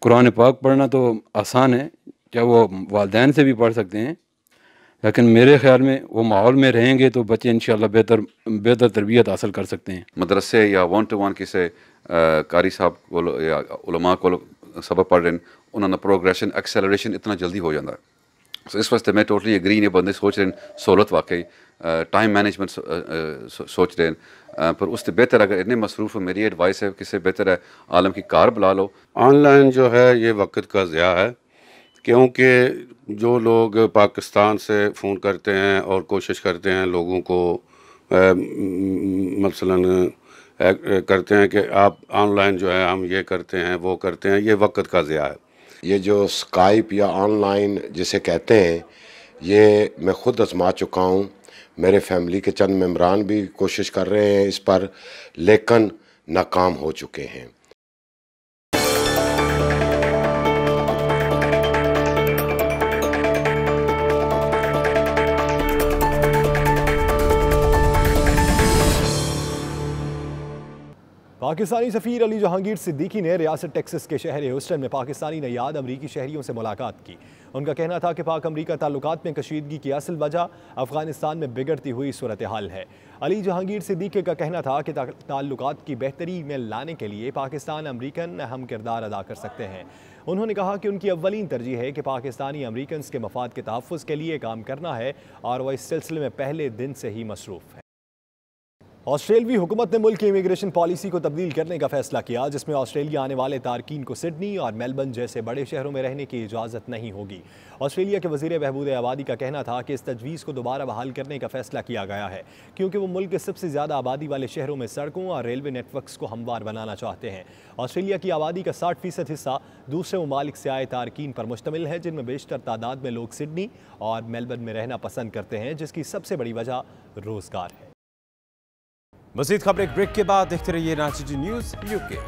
कुरान पाक पढ़ना तो आसान है, क्या वो वालिदैन से भी पढ़ सकते हैं, लेकिन मेरे ख्याल में वो माहौल में रहेंगे तो बच्चे इंशाल्लाह बेहतर तरबियत हासिल कर सकते हैं। मदरसे या 1-to-1 किसी कारी साहब को या उलमा को सबक पढ़ रहे हैं, उन्होंने प्रोग्रेशन एक्सेलरेशन इतना जल्दी हो जाता है। सो इस वास्ते मैं टोटली एग्री ने बंदे सोच रहे हैं सहूलत वाकई टाइम मैनेजमेंट सोच रहे हैं, पर उससे बेहतर अगर इतने मसरूफ़, मेरी एडवाइस है किसी बेहतर है आलम की कार बुला लो। ऑनलाइन जो है ये वक्त का ज़िया है, क्योंकि जो लोग पाकिस्तान से फ़ोन करते हैं और कोशिश करते हैं लोगों को मसलन करते हैं कि आप ऑनलाइन जो है हम ये करते हैं वो करते हैं, ये वक्त का ज़िया है। ये जो स्काइप या ऑनलाइन जिसे कहते हैं, ये मैं ख़ुद आजमा चुका हूँ। मेरे फैमिली के चंद मेम्बरान भी कोशिश कर रहे हैं इस पर, लेकिन नाकाम हो चुके हैं। पाकिस्तानी सफ़ीर अली जहांगीर सिद्दीकी ने रियासत टेक्सास के शहर ह्यूस्टन में पाकिस्तानी नयाद अमरीकी शहरियों से मुलाकात की। उनका कहना था कि पाक अमरीका ताल्लुकात में कशीदगी की असल वजह अफगानिस्तान में बिगड़ती हुई सूरत हाल है। अली जहांगीर सिद्दीकी का कहना था कि ताल्लुकात की बेहतरी में लाने के लिए पाकिस्तान अमरीकन अहम किरदार अदा कर सकते हैं। उन्होंने कहा कि उनकी अव्वलीन तरजीह है कि पाकिस्तानी अमरीकन के मफाद के तहफ़्फ़ुज़ के लिए काम करना है और वह इस सिलसिले में पहले दिन से ही मसरूफ़ है। ऑस्ट्रेलवी हुकूमत ने मुल्क की इमिग्रेशन पॉलिसी को तब्दील करने का फैसला किया, जिसमें ऑस्ट्रेलिया आने वाले तारकीन को सिडनी और मेलबर्न जैसे बड़े शहरों में रहने की इजाज़त नहीं होगी। ऑस्ट्रेलिया के वज़ीर बहबूद आबादी का कहना था कि इस तजवीज़ को दोबारा बहाल करने का फैसला किया गया है, क्योंकि वो मुल्क के सबसे ज़्यादा आबादी वाले शहरों में सड़कों और रेलवे नेटवर्क्स को हमवार बनाना चाहते हैं। ऑस्ट्रेलिया की आबादी का 60% हिस्सा दूसरे ममालिक से आए तारकीन पर मुश्तमिल है, जिनमें बेशतर तादाद में लोग सिडनी और मेलबर्न में रहना पसंद करते हैं, जिसकी सबसे बड़ी वजह रोज़गार है। मज़ीद खबरें ब्रेक के बाद देखते रहिए रांची न्यूज़ यूके।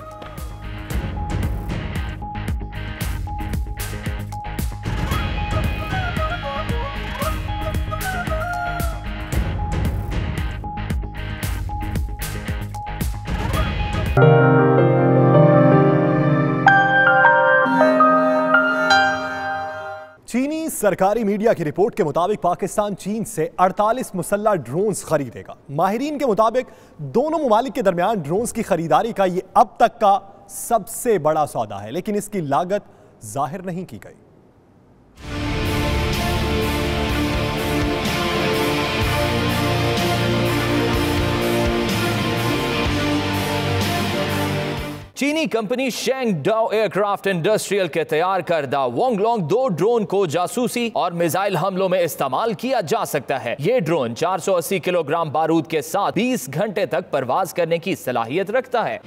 चीनी सरकारी मीडिया की रिपोर्ट के मुताबिक पाकिस्तान चीन से 48 मुसल्लह ड्रोन्स खरीदेगा। माहिरीन के मुताबिक दोनों ममालिक के दरमियान ड्रोन्स की खरीदारी का ये अब तक का सबसे बड़ा सौदा है, लेकिन इसकी लागत जाहिर नहीं की गई। चीनी कंपनी शेंगडाओ एयरक्राफ्ट इंडस्ट्रियल के तैयार करदा वोंगलोंग 2 ड्रोन को जासूसी और मिसाइल हमलों में इस्तेमाल किया जा सकता है। ये ड्रोन 480 किलोग्राम बारूद के साथ 20 घंटे तक परवाज करने की सलाहियत रखता है।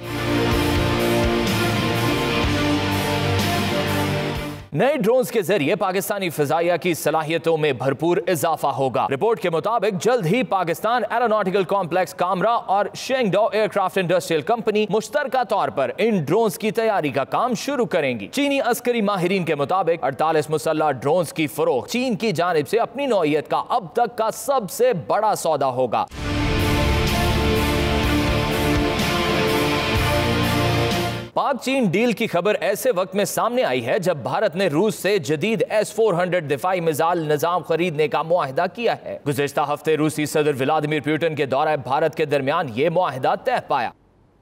नए ड्रोन्स के जरिए पाकिस्तानी फिजाइया की सलाहियतों में भरपूर इजाफा होगा। रिपोर्ट के मुताबिक जल्द ही पाकिस्तान एरोनॉटिकल कॉम्प्लेक्स कामरा और शेंगडाओ एयरक्राफ्ट इंडस्ट्रियल कंपनी मुश्तरका तौर पर इन ड्रोन्स की तैयारी का काम शुरू करेंगी। चीनी अस्करी माहिरीन के मुताबिक 48 मुसल्लह ड्रोन्स की फरोख्त चीन की जानिब से अपनी नौइयत का अब तक का सबसे बड़ा सौदा होगा। पाक चीन डील की खबर ऐसे वक्त में सामने आई है जब भारत ने रूस से जदीद S-400 दिफाई मिसाइल निजाम खरीदने का मुआहिदा किया है। गुज़िश्ता हफ्ते रूसी सदर व्लादिमीर पुतिन के दौरे भारत के दरमियान ये मुआहिदा तय पाया।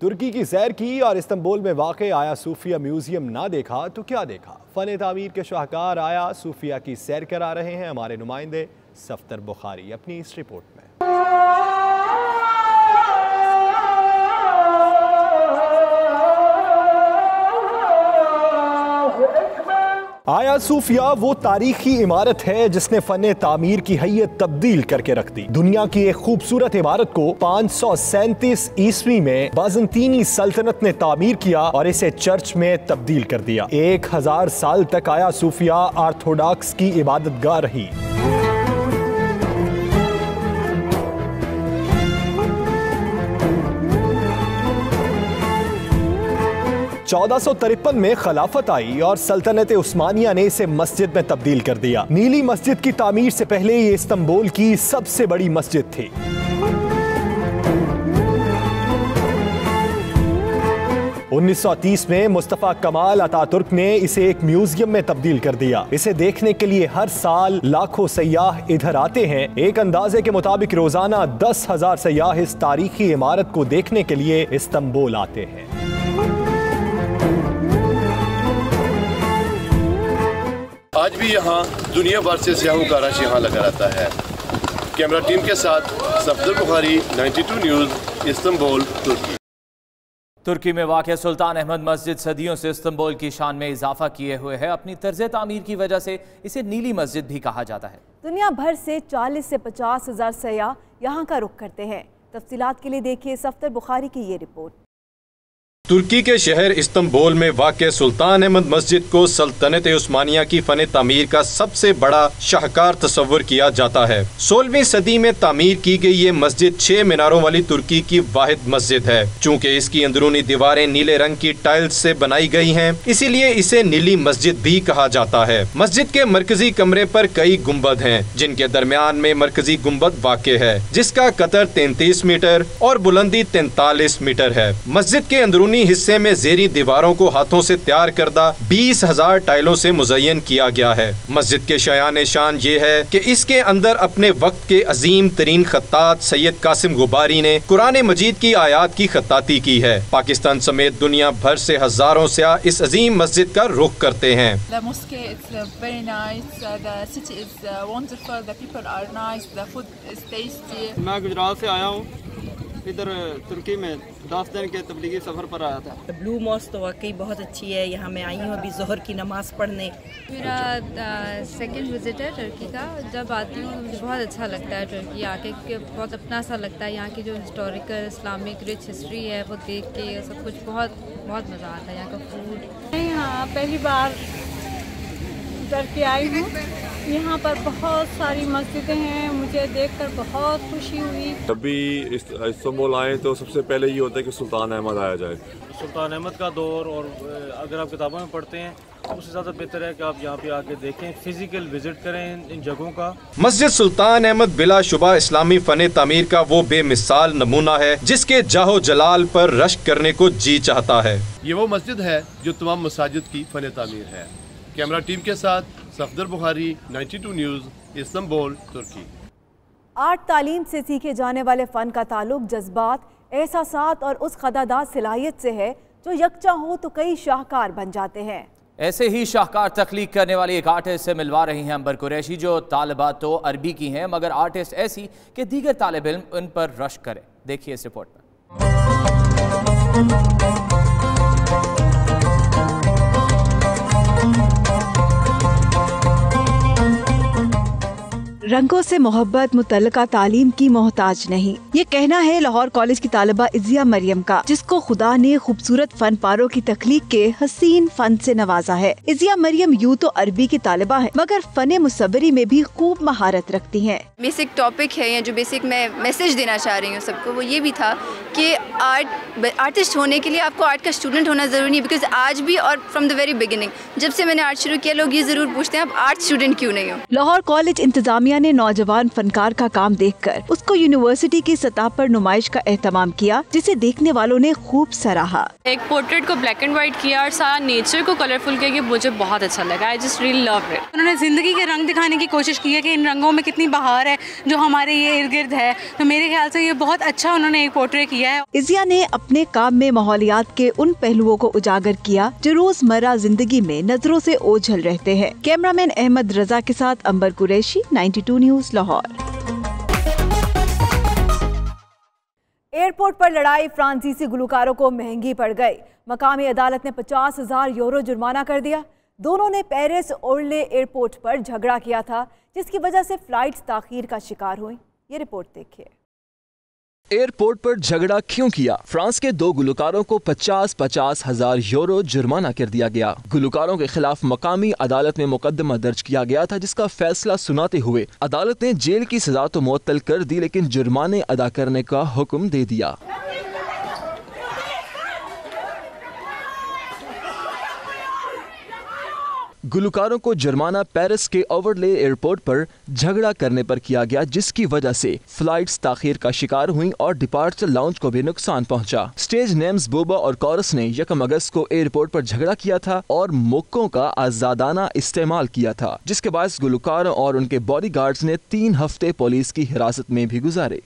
तुर्की की सैर की और इस्तांबुल में वाक़ आया सूफिया म्यूजियम ना देखा तो क्या देखा। फन तामीर के शाहकार आया सूफिया की सैर करा रहे हैं हमारे नुमाइंदे सफ्तर बुखारी अपनी इस रिपोर्ट में। आया सूफिया वो तारीखी इमारत है जिसने फन तामीर की हैयत तब्दील करके रख दी। दुनिया की एक खूबसूरत इमारत को 537 ईस्वी में बाज़ंतीनी सल्तनत ने तामीर किया और इसे चर्च में तब्दील कर दिया। 1000 साल तक आया सूफिया ऑर्थोडॉक्स की इबादतगाह रही। 1453 में खिलाफत आई और सल्तनत उस्मानिया ने इसे मस्जिद में तब्दील कर दिया। नीली मस्जिद की तामीर से पहले ये इस्तांबुल की सबसे बड़ी मस्जिद थी। उन्नीस 1930 में मुस्तफा कमाल अतातुर्क ने इसे एक म्यूजियम में तब्दील कर दिया। इसे देखने के लिए हर साल लाखों सयाह इधर आते हैं। एक अंदाजे के मुताबिक रोजाना 10,000 सयाह इस तारीखी इमारत को देखने के लिए इस्तांबुल आते हैं। आज भी यहाँ दुनिया भर से सयाहों का रश यहाँ लगा रहता है। कैमरा टीम के साथ सफदर बुखारी, 92 न्यूज़, इस्तांबुल, तुर्की। तुर्की में वाक़ सुल्तान अहमद मस्जिद सदियों से इस्तांबुल की शान में इजाफा किए हुए है। अपनी तर्ज तामीर की वजह से इसे नीली मस्जिद भी कहा जाता है। दुनिया भर से 40 से 50 हज़ार सयाह यहाँ का रुख करते हैं। तफसीलात के लिए देखिए सफ्तर बुखारी की ये रिपोर्ट। तुर्की के शहर इस्तांबुल में वाक़ सुल्तान अहमद मस्जिद को सल्तनत उस्मानिया की फन तामीर का सबसे बड़ा शाहकार तस्वुर किया जाता है। 16वीं सदी में तामीर की गई ये मस्जिद 6 मीनारों वाली तुर्की की वाहिद मस्जिद है। चूँकि इसकी अंदरूनी दीवारें नीले रंग की टाइल्स से बनाई गई हैं, इसीलिए इसे नीली मस्जिद भी कहा जाता है। मस्जिद के मरकजी कमरे पर कई गुम्बद हैं, जिनके दरमियान में मरकजी गुम्बद वाक़ है, जिसका कतर 33 मीटर और बुलंदी 43 मीटर है। मस्जिद के अंदरूनी हिस्से में जेरी दीवारों को हाथों से तैयार करदा 20,000 टाइलों से मुज़य्यन किया गया है। मस्जिद के शायान शान ये है कि इसके अंदर अपने वक्त के अजीम तरीन खत्तात सैयद कासिम गुबारी ने कुरान मजीद की आयात की खत्ताती की है। पाकिस्तान समेत दुनिया भर से हजारों सयाह इस अजीम मस्जिद का रुख करते हैं। मैं गुजरात से आया हूँ, इधर तुर्की में 10 दिन के तबलीगी सफ़र पर आया था। ब्लू मॉस्क तो वाकई बहुत अच्छी है। यहाँ मैं आई हूँ अभी ज़ोहर की नमाज़ पढ़ने। मेरा सेकंड विज़िट है तुर्की का। जब आती हूँ मुझे बहुत अच्छा लगता है तुर्की आके, बहुत अपना सा लगता है। यहाँ की जो हिस्टोरिकल इस्लामिक रिच हिस्ट्री है वो देख के सब कुछ बहुत मज़ा आता है। यहाँ का फूड। मैं यहाँ पहली बार तुर्की आई हूँ। यहाँ पर बहुत सारी मस्जिदें हैं, मुझे देखकर बहुत खुशी हुई। जब भी इस्तांबुल आए तो सबसे पहले ये होता है कि सुल्तान अहमद आया जाए। सुल्तान अहमद का दौर, और अगर आप किताबों में पढ़ते हैं तो उससे ज़्यादा बेहतर है कि आप यहाँ पे आके देखें, फिजिकल विजिट करें इन जगहों का। मस्जिद सुल्तान अहमद बिलाशुबा इस्लामी फन तामीर का वो बेमिसाल नमूना है जिसके जाहो जलाल पर रश्क करने को जी चाहता है। ये वो मस्जिद है जो तमाम मसाजिद की फन तामीर है। कैमरा टीम के साथ सफदर बुखारी, 92 न्यूज़, इस्तांबुल, तुर्की। आर्ट तालीम से सीखे जाने वाले फ़न का ताल्लुक जज्बात, एहसासात और उस खदादार सलाहियत से है जो यकजा हो तो कई शाहकार बन जाते हैं। ऐसे ही शाहकार तख्लीक करने वाली एक आर्टिस्ट से मिलवा रही हैं अंबर कुरैशी, जो तालिबात तो अरबी की हैं मगर आर्टिस्ट ऐसी कि दीगर तालिब इल्म उन पर रश्क करें। देखिए इस रिपोर्ट में। रंगों से मोहब्बत मुतल्लका तालीम की मोहताज नहीं, ये कहना है लाहौर कॉलेज की तालिबा इज़िया मरियम का, जिसको खुदा ने खूबसूरत फन पारों की तख्लीक के हसीन फन से नवाजा है। इज़िया मरियम यूं तो अरबी की तालिबा है, मगर फन मुसव्वरी में भी खूब महारत रखती हैं। बेसिक टॉपिक है या जो बेसिक मैं मैसेज देना चाह रही हूँ सबको, वो ये भी था कि आर्टिस्ट होने के लिए आपको आर्ट का स्टूडेंट होना जरूरी है। बिकॉज आज भी और फ्रॉम द वेरी बिगिनिंग जब से मैंने आर्ट शुरू किया, लोग ये जरूर पूछते हैं आप आर्ट स्टूडेंट क्यों नहीं हो। लाहौर कॉलेज इंतजामिया ने नौजवान फनकार का काम देखकर उसको यूनिवर्सिटी की सतह पर नुमाइश का एहतमाम किया, जिसे देखने वालों ने खूब सराहा। एक पोर्ट्रेट को ब्लैक एंड व्हाइट किया और सारा नेचर को कलरफुल किया, कि मुझे बहुत अच्छा लगा। I just really love it. उन्होंने जिंदगी के रंग दिखाने की कोशिश की है कि इन रंगों में कितनी बहार है जो हमारे ये इर्द गिर्द है, तो मेरे ख्याल से ये बहुत अच्छा उन्होंने एक पोर्ट्रेट किया है। इज़िया ने अपने काम में माहौलियात के उन पहलुओं को उजागर किया जो रोजमर्रा जिंदगी में नजरों से ओझल रहते हैं। कैमरामैन अहमद रजा के साथ अंबर कुरैशी, 92 न्यूज़ लाहौर। एयरपोर्ट पर लड़ाई फ्रांसीसी गुलकारों को महंगी पड़ गई। मकामी अदालत ने 50,000 यूरो जुर्माना कर दिया। दोनों ने पेरिस ओर्ले एयरपोर्ट पर झगड़ा किया था, जिसकी वजह से फ्लाइट्स ताखीर का शिकार हुई। ये रिपोर्ट देखिए। एयरपोर्ट पर झगड़ा क्यों किया? फ्रांस के दो गुलकारों को 50,000 यूरो जुर्माना कर दिया गया। गुलकारों के खिलाफ मकामी अदालत में मुकदमा दर्ज किया गया था, जिसका फैसला सुनाते हुए अदालत ने जेल की सजा तो मुअत्तल कर दी, लेकिन जुर्माने अदा करने का हुक्म दे दिया। गुलकारों को जुर्माना पेरिस के ओवरले एयरपोर्ट पर झगड़ा करने पर किया गया, जिसकी वजह से फ्लाइट्स ताखीर का शिकार हुई और डिपार्चर लाउंज को भी नुकसान पहुंचा। स्टेज नेम्स बोबा और कोरस ने 1 अगस्त को एयरपोर्ट पर झगड़ा किया था और मुक्कों का आजादाना इस्तेमाल किया था, जिसके बाद गुलकारों और उनके बॉडीगार्ड्स ने 3 हफ्ते पुलिस की हिरासत में भी गुजारे।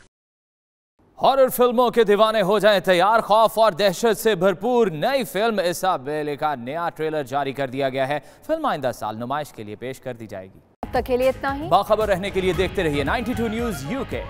हॉरर फिल्मों के दीवाने हो जाएं तैयार। खौफ और दहशत से भरपूर नई फिल्म इसाबेले का नया ट्रेलर जारी कर दिया गया है। फिल्म आइंदा साल नुमाइश के लिए पेश कर दी जाएगी। अब तक के लिए इतना ही। बाखबर रहने के लिए देखते रहिए 92 न्यूज़ UK।